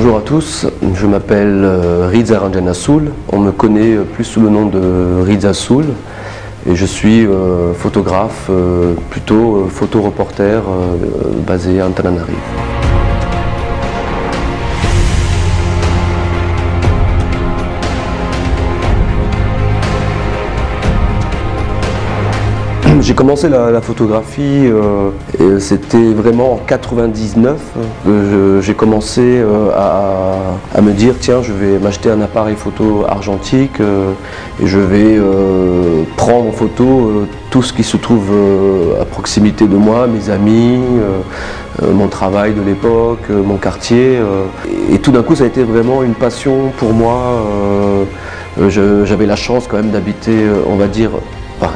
Bonjour à tous, je m'appelle Riza Ranjana Soul, on me connaît plus sous le nom de Riza Soul et je suis photographe, plutôt photoreporter basé à Antananarivo. J'ai commencé la photographie, c'était vraiment en 99 que j'ai commencé à me dire tiens, je vais m'acheter un appareil photo argentique et je vais prendre en photo tout ce qui se trouve à proximité de moi, mes amis, mon travail de l'époque, mon quartier. Et tout d'un coup ça a été vraiment une passion pour moi. J'avais la chance quand même d'habiter, on va dire,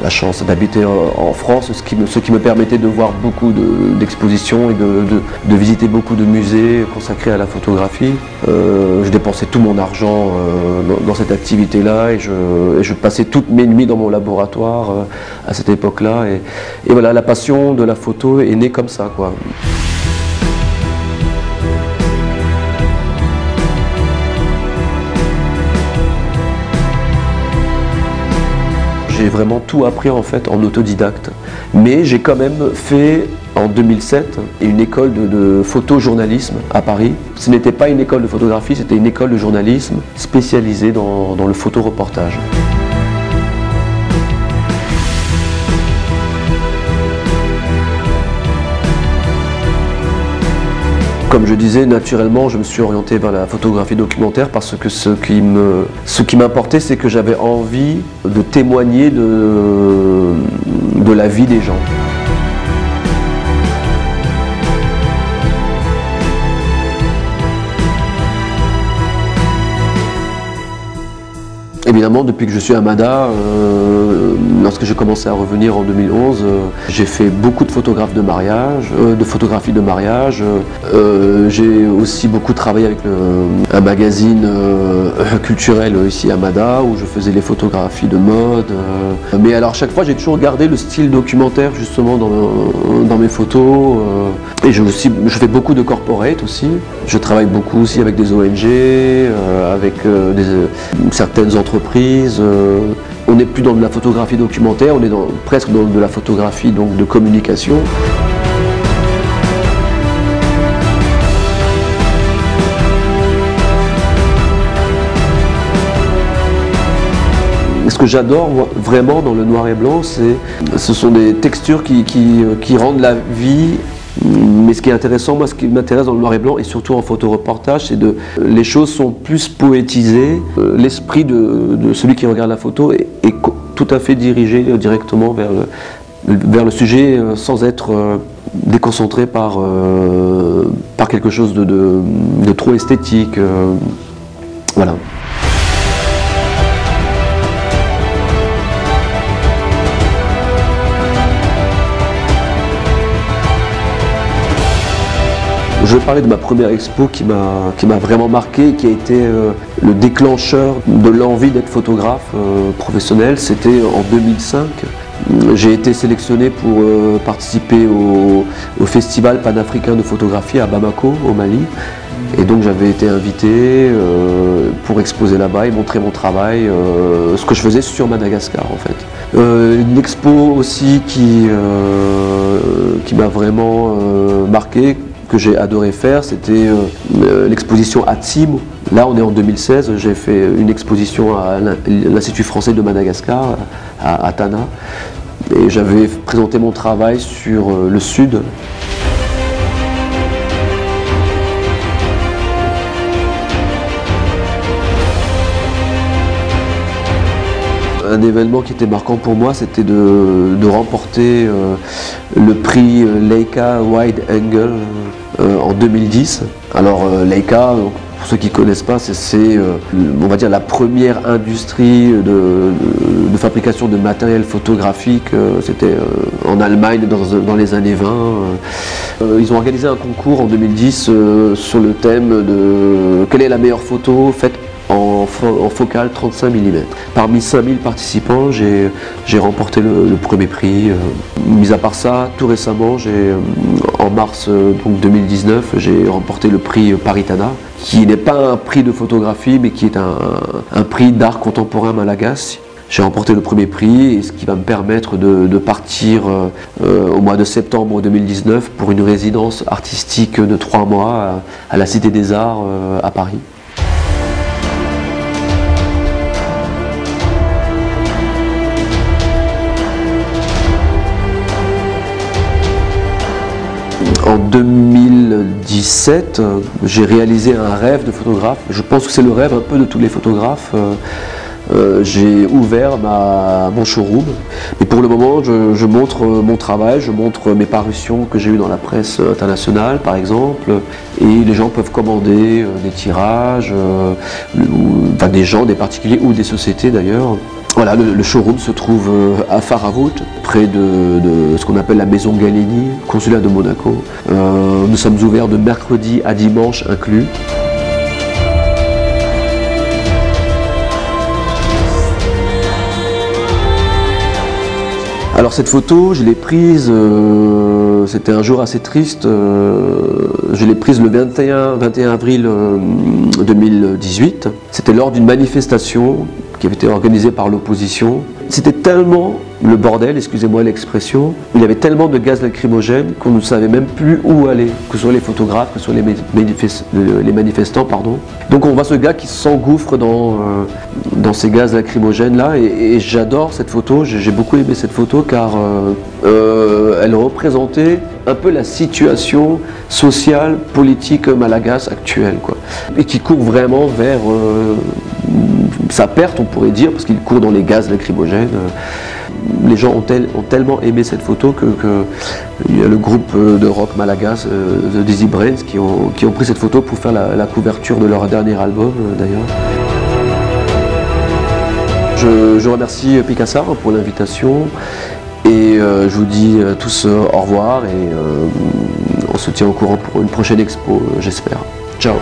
la chance d'habiter en France, ce qui me permettait de voir beaucoup d'expositions et de visiter beaucoup de musées consacrés à la photographie. Je dépensais tout mon argent dans cette activité-là et je passais toutes mes nuits dans mon laboratoire à cette époque-là. Et voilà, la passion de la photo est née comme ça, quoi. J'ai vraiment tout appris en fait en autodidacte, mais j'ai quand même fait en 2007 une école de photojournalisme à Paris. Ce n'était pas une école de photographie, c'était une école de journalisme spécialisée dans le photoreportage. Comme je disais, naturellement, je me suis orienté vers la photographie documentaire parce que ce qui m'importait, c'est que j'avais envie de témoigner de la vie des gens. Évidemment, depuis que je suis à Mada, lorsque j'ai commencé à revenir en 2011, j'ai fait beaucoup de photographies de mariage. J'ai aussi beaucoup travaillé avec un magazine culturel ici à Mada où je faisais les photographies de mode. Mais alors chaque fois, j'ai toujours gardé le style documentaire justement dans mes photos. Et je fais beaucoup de corporate aussi. Je travaille beaucoup aussi avec des ONG, avec certaines entreprises. On n'est plus dans de la photographie documentaire, on est presque dans de la photographie donc, de communication. Ce que j'adore vraiment dans le noir et blanc, ce sont des textures qui rendent la vie. Mais ce qui est intéressant, moi ce qui m'intéresse dans le noir et blanc et surtout en photoreportage, c'est les choses sont plus poétisées, l'esprit de celui qui regarde la photo est tout à fait dirigé directement vers le sujet sans être déconcentré par quelque chose de trop esthétique. Voilà. Je vais parler de ma première expo qui m'a vraiment marqué, qui a été le déclencheur de l'envie d'être photographe professionnel. C'était en 2005. J'ai été sélectionné pour participer au festival panafricain de photographie à Bamako, au Mali. Et donc j'avais été invité pour exposer là-bas et montrer mon travail, ce que je faisais sur Madagascar en fait. Une expo aussi qui m'a vraiment marqué, que j'ai adoré faire, c'était l'exposition à Tsimo. Là on est en 2016, j'ai fait une exposition à l'Institut français de Madagascar, à Tana, et j'avais présenté mon travail sur le sud. Un événement qui était marquant pour moi, c'était de remporter le prix Leica Wide Angle en 2010. Alors Leica, pour ceux qui ne connaissent pas, c'est on va dire la première industrie de fabrication de matériel photographique. C'était en Allemagne dans les années 20. Ils ont organisé un concours en 2010 sur le thème de quelle est la meilleure photo faite en en focale 35 mm. Parmi 5000 participants, j'ai remporté le premier prix. Mis à part ça, tout récemment, en mars donc 2019, j'ai remporté le prix Paritana, qui n'est pas un prix de photographie, mais qui est un prix d'art contemporain malagasy. J'ai remporté le premier prix, ce qui va me permettre de partir au mois de septembre 2019 pour une résidence artistique de 3 mois à la Cité des Arts à Paris. En 2017, j'ai réalisé un rêve de photographe. Je pense que c'est le rêve un peu de tous les photographes. J'ai ouvert mon showroom, et pour le moment je montre mon travail, je montre mes parutions que j'ai eues dans la presse internationale par exemple, et les gens peuvent commander des tirages, enfin des gens, des particuliers ou des sociétés d'ailleurs. Voilà, le showroom se trouve à Faravout, près de ce qu'on appelle la maison Galeni, consulat de Monaco. Nous sommes ouverts de mercredi à dimanche inclus. Alors cette photo, je l'ai prise, c'était un jour assez triste, je l'ai prise le 21 avril 2018. C'était lors d'une manifestation qui avait été organisée par l'opposition. C'était tellement le bordel, excusez-moi l'expression, il y avait tellement de gaz lacrymogène qu'on ne savait même plus où aller, que ce soit les photographes, que ce soit les manifestants, pardon. Donc on voit ce gars qui s'engouffre dans ces gaz lacrymogènes là, et j'adore cette photo, j'ai beaucoup aimé cette photo car elle représentait un peu la situation sociale, politique malagasy actuelle, quoi. Et qui court vraiment vers sa perte, on pourrait dire, parce qu'il court dans les gaz lacrymogènes. Les gens ont tellement aimé cette photo que il y a le groupe de rock malagasy, The Dizzy Brains, qui ont pris cette photo pour faire la couverture de leur dernier album d'ailleurs. Je remercie Picassart pour l'invitation, et je vous dis tous au revoir, et on se tient au courant pour une prochaine expo, j'espère. Ciao.